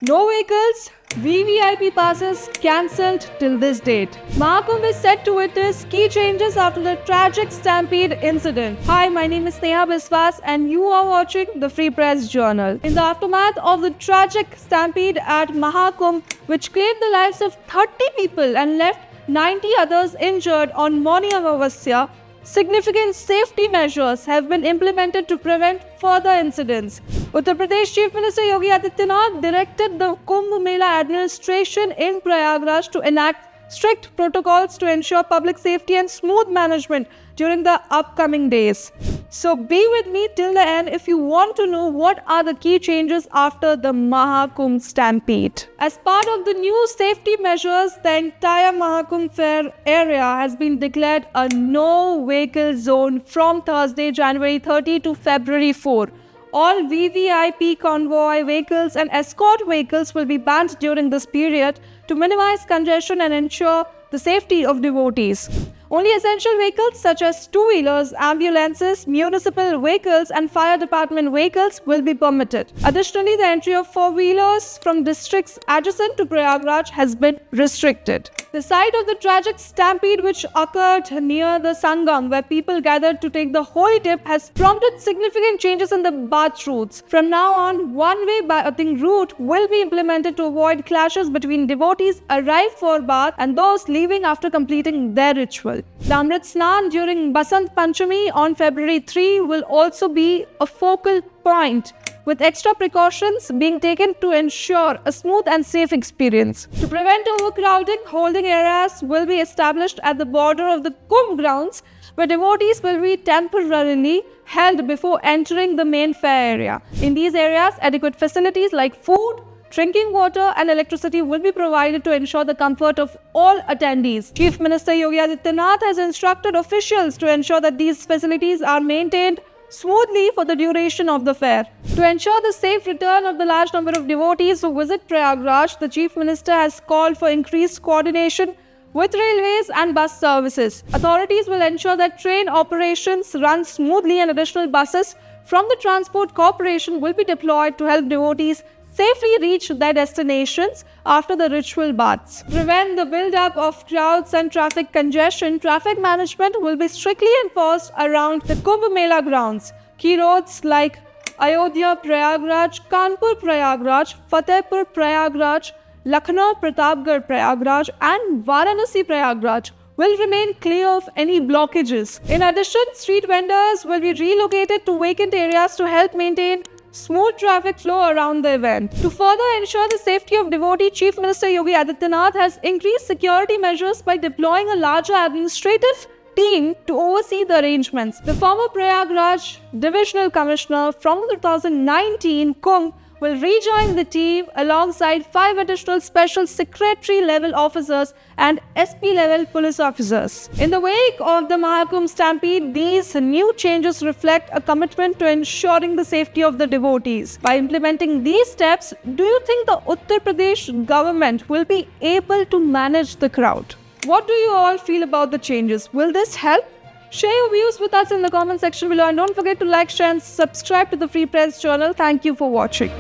No vehicles, VVIP passes cancelled till this date. Mahakumbh is set to witness key changes after the tragic stampede incident. Hi, my name is Neha Biswas and you are watching the Free Press Journal. In the aftermath of the tragic stampede at Mahakumbh, which claimed the lives of 30 people and left 90 others injured on morning Amavasya, significant safety measures have been implemented to prevent further incidents. Uttar Pradesh Chief Minister Yogi Adityanath directed the Kumbh Mela administration in Prayagraj to enact strict protocols to ensure public safety and smooth management during the upcoming days. So be with me till the end if you want to know what are the key changes after the Mahakumbh stampede. As part of the new safety measures, the entire Mahakumbh fair area has been declared a no vehicle zone from Thursday, January 30 to February 4. All VVIP convoy vehicles and escort vehicles will be banned during this period to minimize congestion and ensure the safety of devotees. Only essential vehicles such as two-wheelers, ambulances, municipal vehicles and fire department vehicles will be permitted. Additionally, the entry of four-wheelers from districts adjacent to Prayagraj has been restricted. The site of the tragic stampede which occurred near the Sangam, where people gathered to take the holy dip, has prompted significant changes in the bath routes. From now on, one-way bathing route will be implemented to avoid clashes between devotees arrived for bath and those leaving after completing their ritual. The Amrit Snan during Basant Panchami on February 3 will also be a focal point, with extra precautions being taken to ensure a smooth and safe experience. To prevent overcrowding, holding areas will be established at the border of the Kumbh grounds, where devotees will be temporarily held before entering the main fair area. In these areas, adequate facilities like food, drinking water and electricity will be provided to ensure the comfort of all attendees. Chief Minister Yogi Adityanath has instructed officials to ensure that these facilities are maintained smoothly for the duration of the fair. To ensure the safe return of the large number of devotees who visit Prayagraj, the Chief Minister has called for increased coordination with railways and bus services. Authorities will ensure that train operations run smoothly and additional buses from the Transport Corporation will be deployed to help devotees safely reach their destinations after the ritual baths. To prevent the build-up of crowds and traffic congestion, traffic management will be strictly enforced around the Kumbh Mela grounds. Key roads like Ayodhya Prayagraj, Kanpur Prayagraj, Fatehpur Prayagraj, Lucknow Pratapgarh Prayagraj and Varanasi Prayagraj will remain clear of any blockages. In addition, street vendors will be relocated to vacant areas to help maintain smooth traffic flow around the event. To further ensure the safety of devotees, Chief Minister Yogi Adityanath has increased security measures by deploying a larger administrative team to oversee the arrangements. The former Prayagraj Divisional Commissioner from 2019 Kumbh will rejoin the team alongside 5 additional special secretary level officers and SP level police officers. In the wake of the Mahakumbh stampede, these new changes reflect a commitment to ensuring the safety of the devotees. By implementing these steps, do you think the Uttar Pradesh government will be able to manage the crowd? What do you all feel about the changes? Will this help? Share your views with us in the comment section below and don't forget to like, share and subscribe to the Free Press Journal. Thank you for watching.